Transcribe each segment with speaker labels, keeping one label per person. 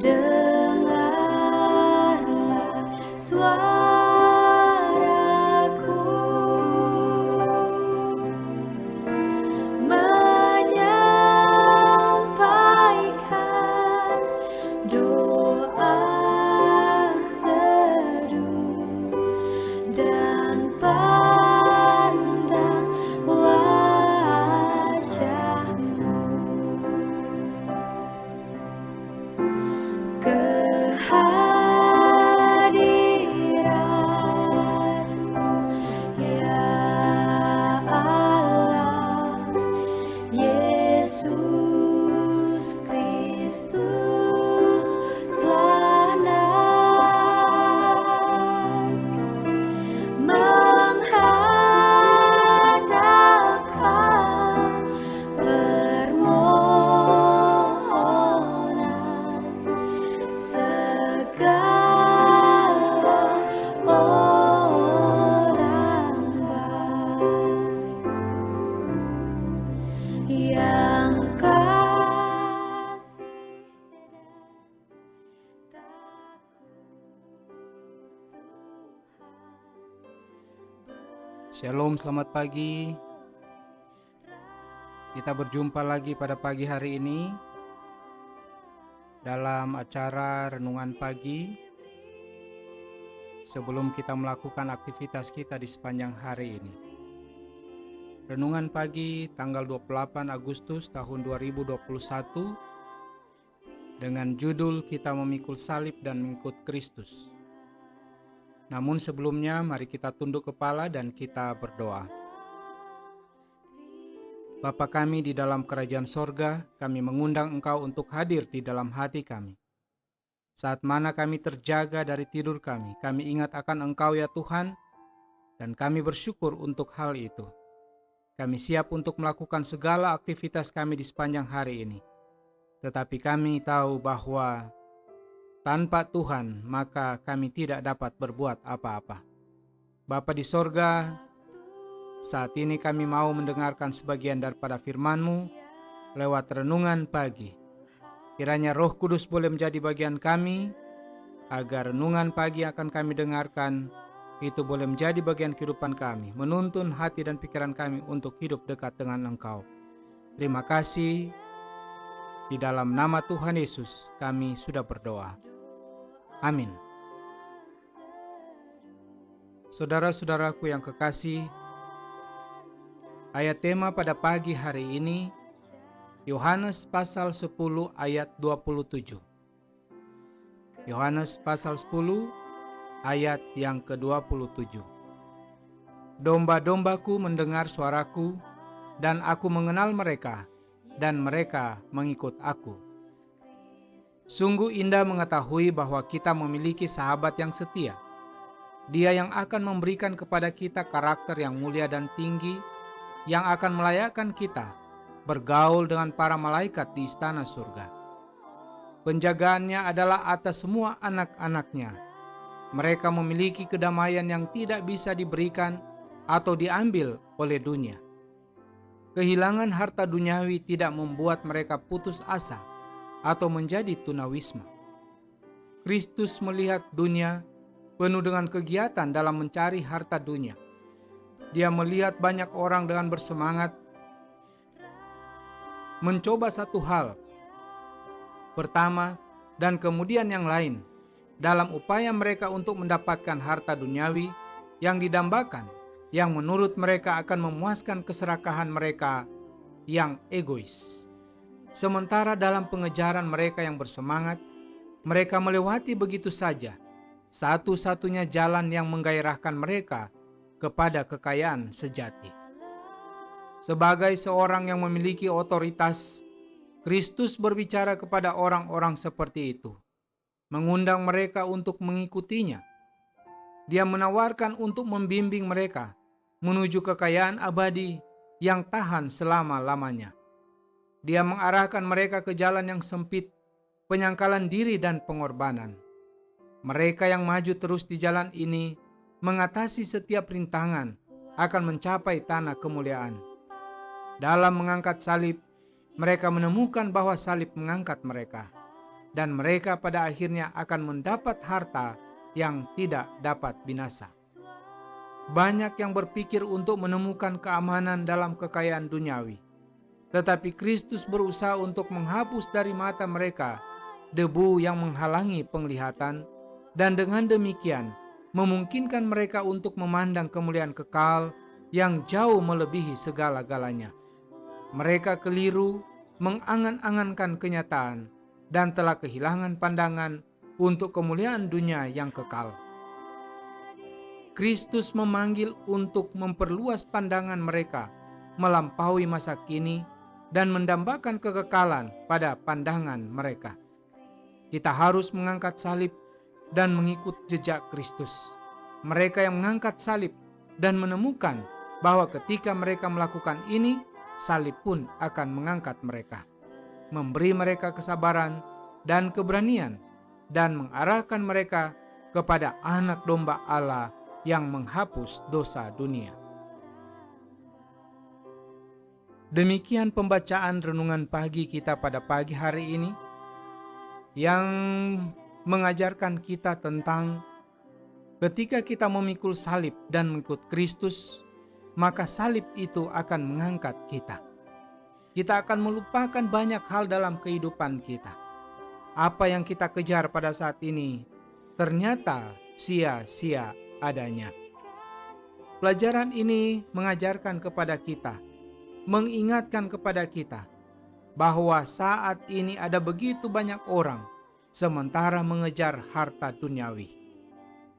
Speaker 1: dengarlah suaraku, menyampaikan doa teduh dan pandang wajah-Mu. Kehadiran-Mu, ya Allah, Yesus Kristus telah naik menghadapkan permohonan segala orang baik yang kasih dan takut
Speaker 2: Shalom, selamat pagi. Kita berjumpa lagi pada pagi hari ini dalam acara Renungan Pagi. Sebelum kita melakukan aktivitas kita di sepanjang hari ini. Renungan Pagi tanggal 28 Agustus tahun 2021 dengan judul Kita Memikul Salib dan Mengikut Kristus. Namun sebelumnya mari kita tunduk kepala dan kita berdoa. Bapa kami di dalam kerajaan sorga, kami mengundang Engkau untuk hadir di dalam hati kami. Saat mana kami terjaga dari tidur kami ingat akan Engkau ya Tuhan, dan kami bersyukur untuk hal itu. Kami siap untuk melakukan segala aktivitas kami di sepanjang hari ini. Tetapi kami tahu bahwa tanpa Tuhan, maka kami tidak dapat berbuat apa-apa. Bapa di sorga, saat ini kami mau mendengarkan sebagian daripada firman-Mu lewat renungan pagi. Kiranya Roh Kudus boleh menjadi bagian kami, agar renungan pagi akan kami dengarkan, itu boleh menjadi bagian kehidupan kami, menuntun hati dan pikiran kami untuk hidup dekat dengan Engkau. Terima kasih, di dalam nama Tuhan Yesus kami sudah berdoa. Amin. Saudara-saudaraku yang kekasih, ayat tema pada pagi hari ini, Yohanes pasal 10 ayat 27. Yohanes pasal 10 ayat yang ke-27. Domba-dombaku mendengar suaraku, dan aku mengenal mereka, dan mereka mengikut aku. Sungguh indah mengetahui bahwa kita memiliki sahabat yang setia. Dia yang akan memberikan kepada kita karakter yang mulia dan tinggi, yang akan melayakkan kita bergaul dengan para malaikat di istana surga. Penjagaannya adalah atas semua anak-anaknya. Mereka memiliki kedamaian yang tidak bisa diberikan atau diambil oleh dunia. Kehilangan harta duniawi tidak membuat mereka putus asa atau menjadi tunawisma. Kristus melihat dunia penuh dengan kegiatan dalam mencari harta dunia. Dia melihat banyak orang dengan bersemangat mencoba satu hal pertama dan kemudian yang lain dalam upaya mereka untuk mendapatkan harta duniawi yang didambakan, yang menurut mereka akan memuaskan keserakahan mereka yang egois. Sementara dalam pengejaran mereka yang bersemangat, mereka melewati begitu saja satu-satunya jalan yang menggairahkan mereka kepada kekayaan sejati. Sebagai seorang yang memiliki otoritas, Kristus berbicara kepada orang-orang seperti itu, mengundang mereka untuk mengikutinya. Dia menawarkan untuk membimbing mereka menuju kekayaan abadi yang tahan selama-lamanya. Dia mengarahkan mereka ke jalan yang sempit, penyangkalan diri dan pengorbanan. Mereka yang maju terus di jalan ini mengatasi setiap rintangan akan mencapai tanah kemuliaan. Dalam mengangkat salib, mereka menemukan bahwa salib mengangkat mereka. dan mereka pada akhirnya akan mendapat harta yang tidak dapat binasa. Banyak yang berpikir untuk menemukan keamanan dalam kekayaan duniawi, tetapi Kristus berusaha untuk menghapus dari mata mereka debu yang menghalangi penglihatan, dan dengan demikian memungkinkan mereka untuk memandang kemuliaan kekal yang jauh melebihi segala-galanya. Mereka keliru mengangan-angankan kenyataan dan telah kehilangan pandangan untuk kemuliaan dunia yang kekal. Kristus memanggil untuk memperluas pandangan mereka melampaui masa kini dan mendambakan kekekalan pada pandangan mereka. Kita harus mengangkat salib dan mengikut jejak Kristus. Mereka yang mengangkat salib dan menemukan bahwa ketika mereka melakukan ini, salib pun akan mengangkat mereka, memberi mereka kesabaran dan keberanian, dan mengarahkan mereka kepada anak domba Allah yang menghapus dosa dunia. Demikian pembacaan renungan pagi kita pada pagi hari ini, yang mengajarkan kita tentang ketika kita memikul salib dan mengikut Kristus, maka salib itu akan mengangkat kita. Kita akan melupakan banyak hal dalam kehidupan kita. Apa yang kita kejar pada saat ini ternyata sia-sia adanya. Pelajaran ini mengajarkan kepada kita, mengingatkan kepada kita bahwa saat ini ada begitu banyak orang sementara mengejar harta duniawi,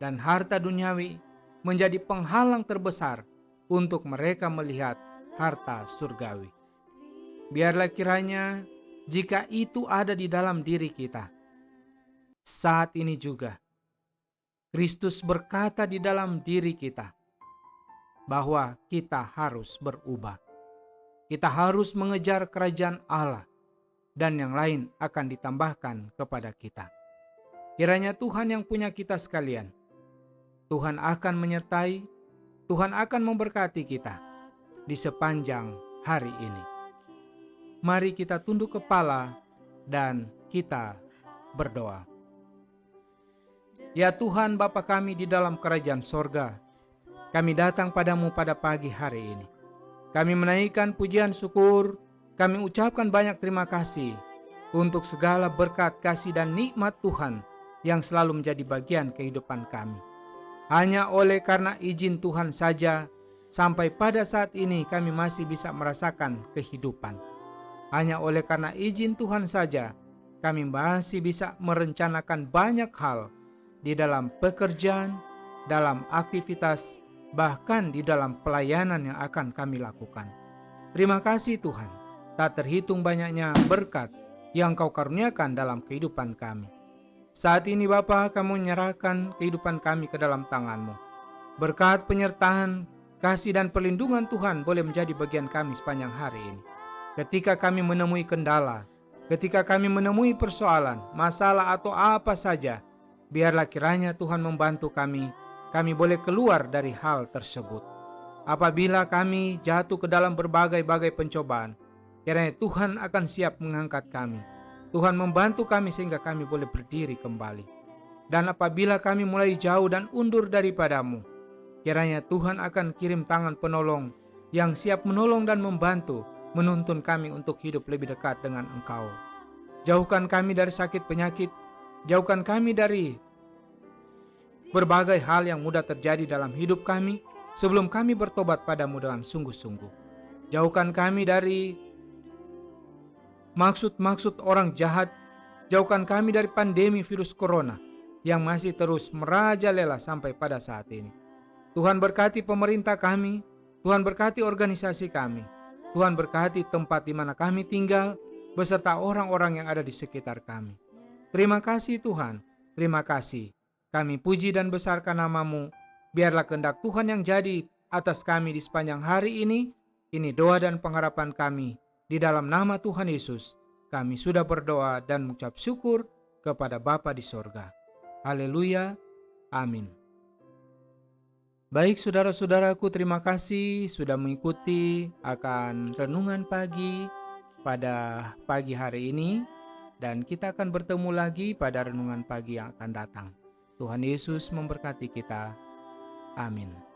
Speaker 2: dan harta duniawi menjadi penghalang terbesar untuk mereka melihat harta surgawi. Biarlah kiranya jika itu ada di dalam diri kita, saat ini juga Kristus berkata di dalam diri kita bahwa kita harus berubah. Kita harus mengejar kerajaan Allah, dan yang lain akan ditambahkan kepada kita. Kiranya Tuhan yang punya kita sekalian, Tuhan akan menyertai, Tuhan akan memberkati kita di sepanjang hari ini. Mari kita tunduk kepala dan kita berdoa. Ya Tuhan Bapa kami di dalam kerajaan sorga, kami datang padamu pada pagi hari ini. Kami menaikkan pujian syukur, kami ucapkan banyak terima kasih untuk segala berkat kasih dan nikmat Tuhan yang selalu menjadi bagian kehidupan kami. Hanya oleh karena izin Tuhan saja, sampai pada saat ini kami masih bisa merasakan kehidupan. Hanya oleh karena izin Tuhan saja, kami masih bisa merencanakan banyak hal di dalam pekerjaan, dalam aktivitas, bahkan di dalam pelayanan yang akan kami lakukan. Terima kasih Tuhan, tak terhitung banyaknya berkat yang Kau karuniakan dalam kehidupan kami. Saat ini Bapa, Kamu menyerahkan kehidupan kami ke dalam tangan-Mu. Berkat penyertaan, kasih dan perlindungan Tuhan boleh menjadi bagian kami sepanjang hari ini. Ketika kami menemui kendala, ketika kami menemui persoalan, masalah atau apa saja, biarlah kiranya Tuhan membantu kami boleh keluar dari hal tersebut. Apabila kami jatuh ke dalam berbagai-bagai pencobaan, kiranya Tuhan akan siap mengangkat kami. Tuhan membantu kami sehingga kami boleh berdiri kembali. Dan apabila kami mulai jauh dan undur daripada-Mu, kiranya Tuhan akan kirim tangan penolong yang siap menolong dan membantu, menuntun kami untuk hidup lebih dekat dengan Engkau. Jauhkan kami dari sakit penyakit, jauhkan kami dari berbagai hal yang mudah terjadi dalam hidup kami sebelum kami bertobat pada-Mu dengan sungguh-sungguh. Jauhkan kami dari maksud-maksud orang jahat, jauhkan kami dari pandemi virus corona yang masih terus merajalela sampai pada saat ini. Tuhan berkati pemerintah kami, Tuhan berkati organisasi kami, Tuhan berkati tempat di mana kami tinggal, beserta orang-orang yang ada di sekitar kami. Terima kasih Tuhan, terima kasih. Kami puji dan besarkan nama-Mu. Biarlah kehendak Tuhan yang jadi atas kami di sepanjang hari ini. Ini doa dan pengharapan kami. Di dalam nama Tuhan Yesus, kami sudah berdoa dan mengucap syukur kepada Bapa di sorga. Haleluya. Amin. Baik saudara-saudaraku, terima kasih sudah mengikuti akan renungan pagi pada pagi hari ini. Dan kita akan bertemu lagi pada renungan pagi yang akan datang. Tuhan Yesus memberkati kita. Amin.